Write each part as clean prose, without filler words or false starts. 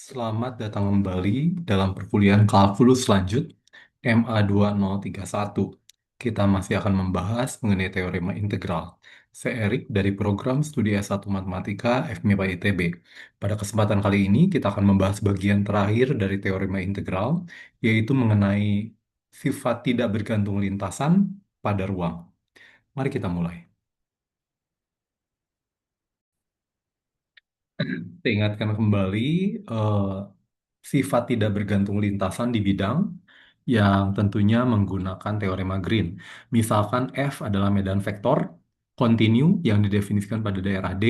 Selamat datang kembali dalam perkuliahan kalkulus lanjut MA2031. Kita masih akan membahas mengenai teorema integral. Saya Erik dari program studi S1 Matematika FMIPA ITB. Pada kesempatan kali ini kita akan membahas bagian terakhir dari teorema integral, yaitu mengenai sifat tidak bergantung lintasan pada ruang. Mari kita mulai. Saya ingatkan kembali eh, sifat tidak bergantung lintasan di bidang yang tentunya menggunakan teorema Green. Misalkan F adalah medan vektor kontinu yang didefinisikan pada daerah D,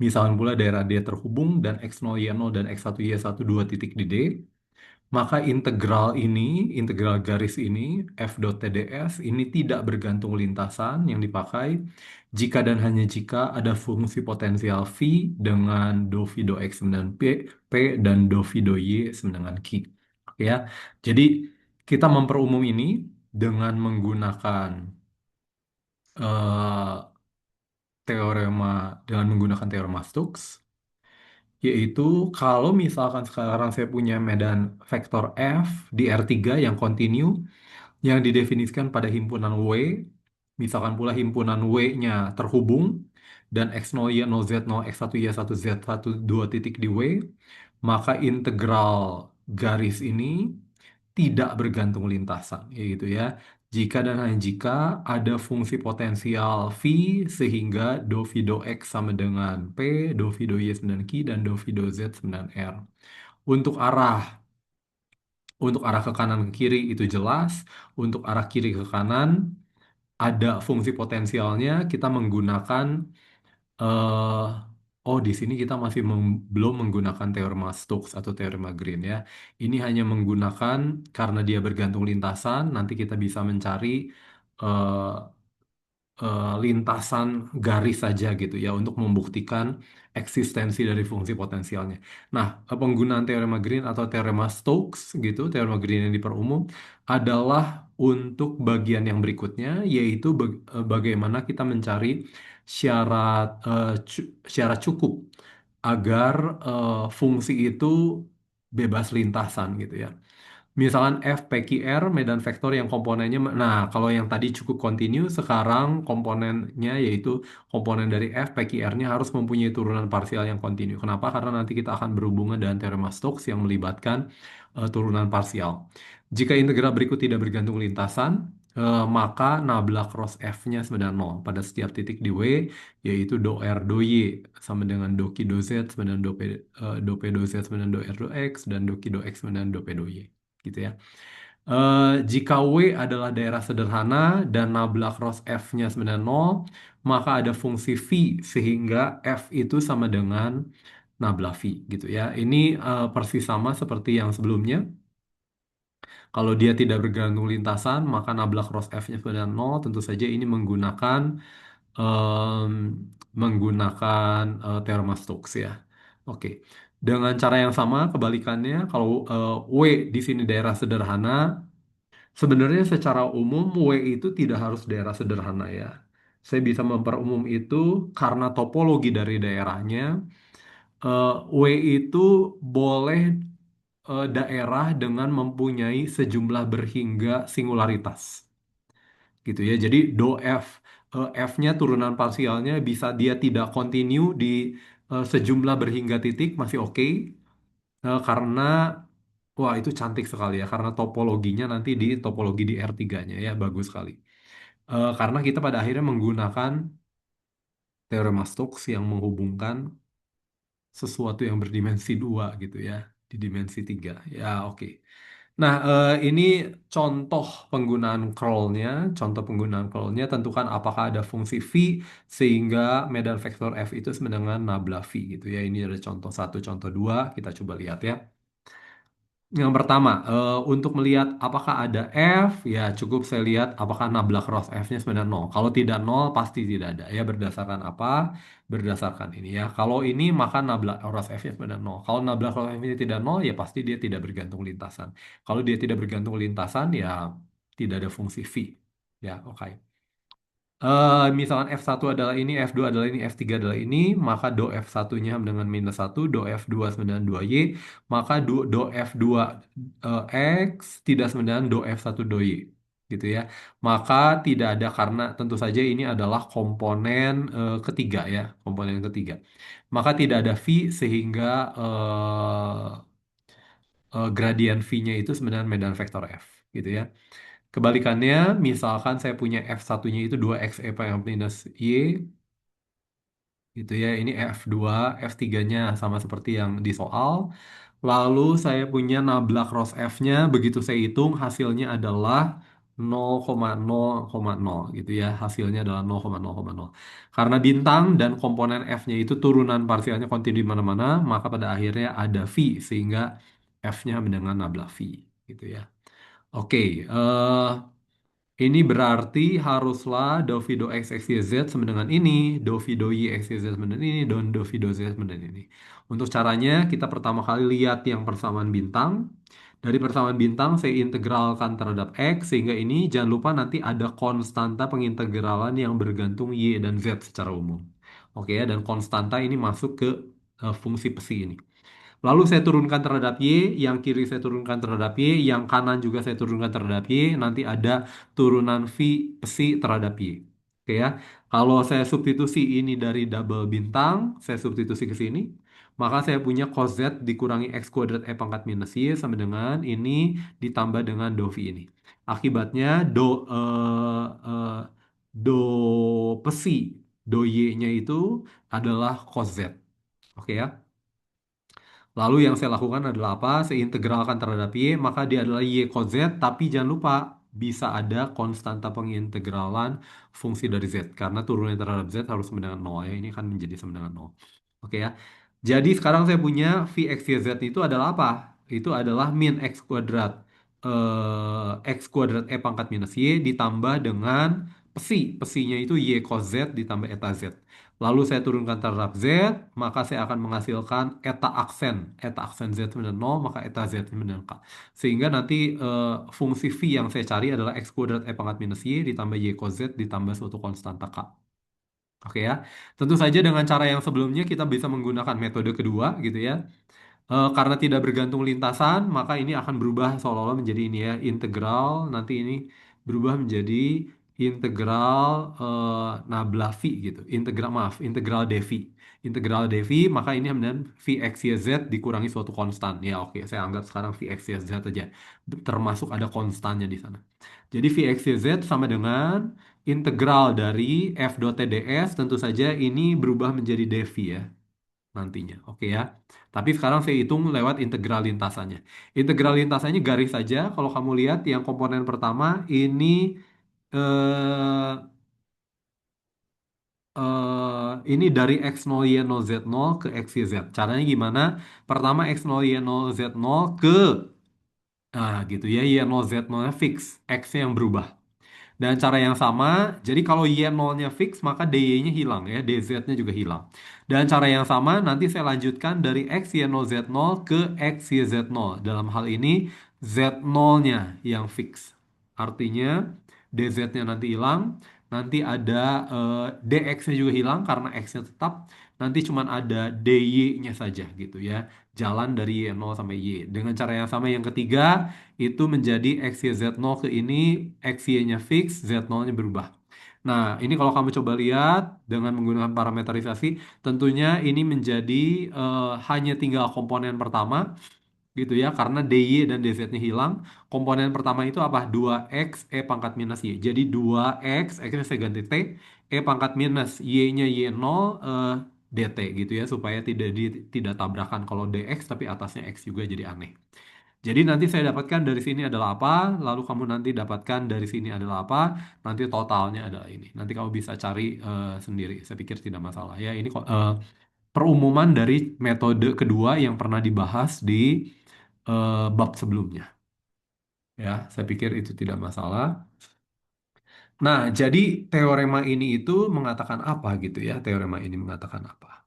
misalkan pula daerah D terhubung dan X0, Y0, dan X1, Y1 dua titik di D, maka integral ini, integral garis ini, F dot TDS, ini tidak bergantung lintasan yang dipakai jika dan hanya jika ada fungsi potensial V dengan do V do X sama dengan P dan do V do Y sama dengan Q. Oke ya. Jadi kita memperumum ini dengan menggunakan eh, teorema Stokes, yaitu kalau misalkan sekarang saya punya medan vektor F di R3 yang kontinu yang didefinisikan pada himpunan W, misalkan pula himpunan W-nya terhubung dan X0, Y0, Z0, X1, Y1, Z1 dua titik di W, maka integral garis ini tidak bergantung lintasan, yaitu ya. Jika dan hanya jika ada fungsi potensial V sehingga do V do X sama dengan P, do V do Y sama dengan Q, dan do V do Z sama dengan R. Untuk arah untuk arah ke kanan ke kiri itu jelas, untuk arah kiri ke kanan ada fungsi potensialnya kita menggunakan eh di sini kita masih belum menggunakan teorema Stokes atau teorema Green ya. Ini hanya menggunakan karena dia bergantung lintasan, nanti kita bisa mencari eh, lintasan garis saja gitu ya untuk membuktikan eksistensi dari fungsi potensialnya. Nah, penggunaan teorema Green atau teorema Stokes gitu, teorema Green yang diperumum adalah untuk bagian yang berikutnya, yaitu bagaimana kita mencari syarat cukup agar fungsi itu bebas lintasan gitu ya. Misalkan F P Q R medan vektor yang komponennya, nah kalau yang tadi cukup kontinu, sekarang komponennya yaitu komponen dari F P Q R-nya harus mempunyai turunan parsial yang kontinu. Kenapa? Karena nanti kita akan berhubungan dengan teorema Stokes yang melibatkan turunan parsial. Jika integral berikut tidak bergantung lintasan, maka nabla cross F-nya sama dengan 0 pada setiap titik di W, yaitu do R do Y sama dengan do Q do Z sama dengan do P do Z sama dengan do R do X, dan do Q do X sama dengan do P do Y gitu ya. Jika W adalah daerah sederhana dan nabla cross F-nya sebenarnya 0, maka ada fungsi V sehingga F itu sama dengan nabla V gitu ya. Ini persis sama seperti yang sebelumnya. Kalau dia tidak bergantung lintasan, maka nabla cross F-nya sebenarnya 0. Tentu saja ini em, menggunakan teorema Stokes ya. Oke. Dengan cara yang sama, kebalikannya, kalau W di sini daerah sederhana, sebenarnya secara umum W itu tidak harus daerah sederhana ya. Saya bisa memperumum itu karena topologi dari daerahnya. W itu boleh daerah dengan mempunyai sejumlah berhingga singularitas gitu ya. Jadi do F, F-nya turunan parsialnya bisa dia tidak kontinu di sejumlah berhingga titik masih oke. Karena wah itu cantik sekali ya karena topologinya nanti di topologi di R3-nya ya bagus sekali. Karena kita pada akhirnya menggunakan teorema Stokes yang menghubungkan sesuatu yang berdimensi dua gitu ya di dimensi tiga. Ya oke. Nah, ini contoh penggunaan curl-nya. Contoh penggunaan curl-nya tentukan apakah ada fungsi V sehingga medan vektor F itu sama dengan nabla V gitu ya. Ini ada contoh satu, contoh dua. Kita coba lihat ya. Yang pertama, untuk melihat apakah ada F, ya cukup saya lihat apakah nabla cross F-nya sebenarnya 0. Kalau tidak 0, pasti tidak ada. Ya, berdasarkan apa? Berdasarkan ini ya. Kalau ini, maka nabla cross F-nya sebenarnya 0. Kalau nabla cross F-nya tidak 0, ya pasti dia tidak bergantung lintasan. Kalau dia tidak bergantung lintasan, ya tidak ada fungsi V. Ya, oke. Misalkan F1 adalah ini, F2 adalah ini, F3 adalah ini, maka do F1-nya dengan minus satu, do F2 sama dengan 2Y, maka do F2 X tidak sama dengan do F1 do Y. Gitu ya. Maka tidak ada karena tentu saja ini adalah komponen ketiga ya, komponen ketiga. Maka tidak ada V sehingga gradien V-nya itu sebenarnya medan vektor F. Gitu ya. Kebalikannya, misalkan saya punya F1-nya itu 2xe pangkat minus Y, gitu ya. Ini F2, F3-nya sama seperti yang di soal. Lalu saya punya nabla cross F-nya, begitu saya hitung hasilnya adalah 0,0,0 gitu ya. Hasilnya adalah 0,0,0. Karena bintang dan komponen F-nya itu turunan parsialnya kontinu di mana-mana, maka pada akhirnya ada V, sehingga F-nya dengan nabla V, gitu ya. Oke, ini berarti haruslah Dovido X X Y Z sama dengan ini, Dovido Y X Y Z sama dengan ini, dan Dovido Z sama dengan ini. Untuk caranya, kita pertama kali lihat yang persamaan bintang. Dari persamaan bintang, saya integralkan terhadap X, sehingga ini jangan lupa nanti ada konstanta pengintegralan yang bergantung Y dan Z secara umum. Oke ya, dan konstanta ini masuk ke fungsi psi ini. Lalu saya turunkan terhadap Y, yang kiri saya turunkan terhadap Y, yang kanan juga saya turunkan terhadap Y, nanti ada turunan V psi terhadap Y. Oke ya. Kalau saya substitusi ini dari double bintang, saya substitusi ke sini, maka saya punya cos Z dikurangi X kuadrat E pangkat minus Y sama dengan ini ditambah dengan do V ini. Akibatnya do psi, do Y-nya itu adalah cos Z. Oke ya. Lalu yang saya lakukan adalah apa? Saya integralkan terhadap Y, maka dia adalah Y cos Z, tapi jangan lupa bisa ada konstanta pengintegralan fungsi dari Z, karena turunnya terhadap Z harus sama dengan 0 ya, ini kan menjadi sama dengan 0. Oke ya. Jadi sekarang saya punya Vx YZ itu adalah apa? Itu adalah min X kuadrat X kuadrat E pangkat minus Y ditambah dengan psi. Psinya itu Y cos Z ditambah eta Z. Lalu saya turunkan terhadap Z, maka saya akan menghasilkan eta aksen. Eta aksen Z sama dengan 0, maka eta Z sama dengan K. Sehingga nanti fungsi V yang saya cari adalah X kuadrat E pangkat minus Y ditambah Y cos Z ditambah suatu konstanta K. Oke ya. Tentu saja dengan cara yang sebelumnya kita bisa menggunakan metode kedua gitu ya. Karena tidak bergantung lintasan, maka ini akan berubah seolah-olah menjadi ini ya, integral. Nanti ini berubah menjadi integral nabla V gitu. Integral, maaf, integral dV. Integral dV, maka ini kemudian Vx y z dikurangi suatu konstan. Ya oke, saya anggap sekarang Vx y z aja. Termasuk ada konstannya di sana. Jadi Vx y z sama dengan integral dari f dot TdS, tentu saja ini berubah menjadi dV ya nantinya. Oke ya. Tapi sekarang saya hitung lewat integral lintasannya. Integral lintasannya garis saja. Kalau kamu lihat yang komponen pertama ini eh, ini dari x0 y0 z0 ke x y z. Caranya gimana? Pertama x0 y0 z0 ke gitu ya, y0 z0 nya fix, x-nya yang berubah. Dan cara yang sama, jadi kalau Y0-nya fix, maka DY-nya hilang ya, DZ-nya juga hilang. Dan cara yang sama, nanti saya lanjutkan dari X, Y0, Z0 ke X, Y, Z0. Dalam hal ini, Z0-nya yang fix. Artinya, DZ-nya nanti hilang, nanti ada DX-nya juga hilang karena X-nya tetap, nanti cuma ada DY-nya saja gitu ya. Jalan dari Y0 sampai Y. Dengan cara yang sama yang ketiga, itu menjadi X, Y, Z0 ke ini, X, Y-nya fix, Z0-nya berubah. Nah, ini kalau kamu coba lihat dengan menggunakan parameterisasi, tentunya ini menjadi hanya tinggal komponen pertama, gitu ya, karena DY dan DZ-nya hilang. Komponen pertama itu apa? 2X, E pangkat minus Y. Jadi 2X, X-nya saya ganti T, E pangkat minus Y-nya Y0, DT gitu ya, supaya tidak tabrakan kalau DX, tapi atasnya X juga jadi aneh. Jadi nanti saya dapatkan dari sini adalah apa, lalu kamu nanti dapatkan dari sini adalah apa, nanti totalnya adalah ini. Nanti kamu bisa cari sendiri. Saya pikir tidak masalah ya. Ini kok perumuman dari metode kedua yang pernah dibahas di bab sebelumnya. Ya, saya pikir itu tidak masalah. Nah, jadi teorema ini itu mengatakan apa gitu ya? Teorema ini mengatakan apa?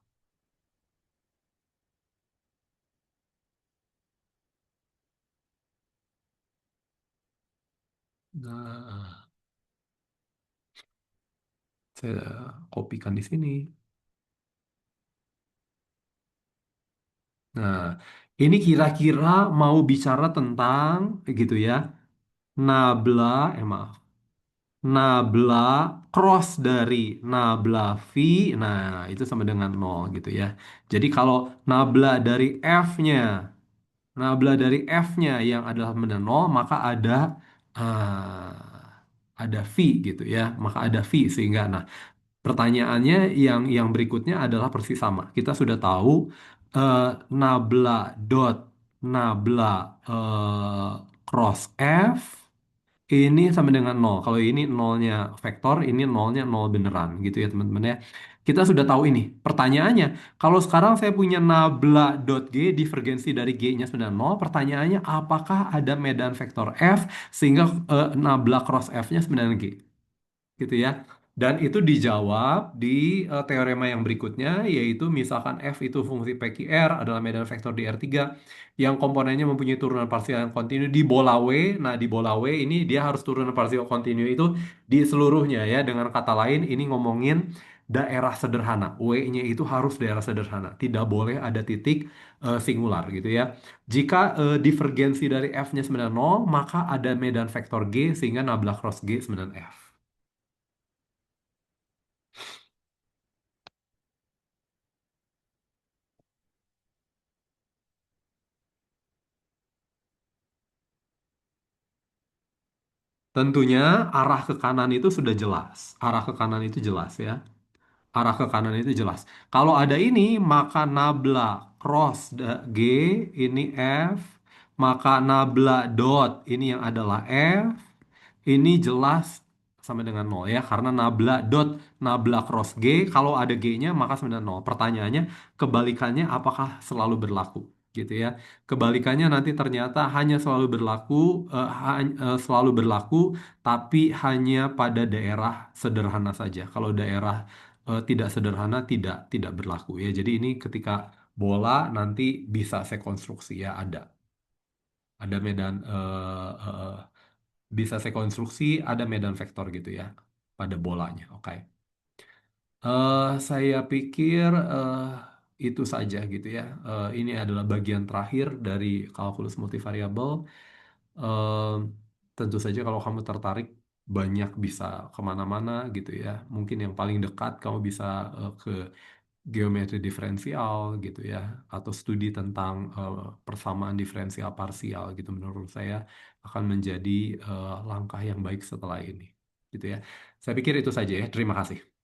Nah, Saya kopikan di sini. Nah, ini kira-kira mau bicara tentang gitu ya. Nabla, maaf. Nabla cross dari nabla V, nah itu sama dengan nol gitu ya. Jadi kalau nabla dari F-nya, nabla dari F-nya yang adalah sama dengan nol, maka ada V gitu ya. Maka ada V sehingga, nah pertanyaannya yang berikutnya adalah persis sama. Kita sudah tahu eh, nabla dot nabla eh, cross F ini sama dengan nol. Kalau ini nolnya vektor, ini nolnya nol beneran gitu ya teman-teman ya. Kita sudah tahu ini. Pertanyaannya, kalau sekarang saya punya nabla dot G, divergensi dari G-nya sudah nol, pertanyaannya apakah ada medan vektor F sehingga nabla cross F-nya sebenarnya G? Gitu ya. Dan itu dijawab di teorema yang berikutnya, yaitu misalkan F itu fungsi PQR adalah medan vektor di R3 yang komponennya mempunyai turunan parsial yang kontinu di bola W. Nah, di bola W ini dia harus turunan parsial kontinu itu di seluruhnya ya. Dengan kata lain, ini ngomongin daerah sederhana. W-nya itu harus daerah sederhana. Tidak boleh ada titik singular gitu ya. Jika divergensi dari F-nya sebenarnya nol, maka ada medan vektor G sehingga nabla cross G sebenarnya F. Tentunya arah ke kanan itu sudah jelas. Arah ke kanan itu jelas ya. Arah ke kanan itu jelas. Kalau ada ini, maka nabla cross G ini F, maka nabla dot ini yang adalah F, ini jelas sama dengan nol ya, karena nabla cross G, kalau ada G-nya maka sama dengan nol. Pertanyaannya, kebalikannya apakah selalu berlaku? Gitu ya. Kebalikannya nanti ternyata hanya selalu berlaku, selalu berlaku, tapi hanya pada daerah sederhana saja. Kalau daerah tidak sederhana tidak berlaku ya. Jadi ini ketika bola nanti bisa saya konstruksi ya, ada medan bisa saya konstruksi ada medan vektor gitu ya pada bolanya. Oke. Saya pikir itu saja gitu ya. Ini adalah bagian terakhir dari kalkulus multivariabel. Eh, Tentu saja kalau kamu tertarik banyak bisa kemana-mana gitu ya. Mungkin yang paling dekat kamu bisa ke geometri diferensial gitu ya, atau studi tentang persamaan diferensial parsial gitu menurut saya akan menjadi langkah yang baik setelah ini gitu ya. Saya pikir itu saja ya. Terima kasih.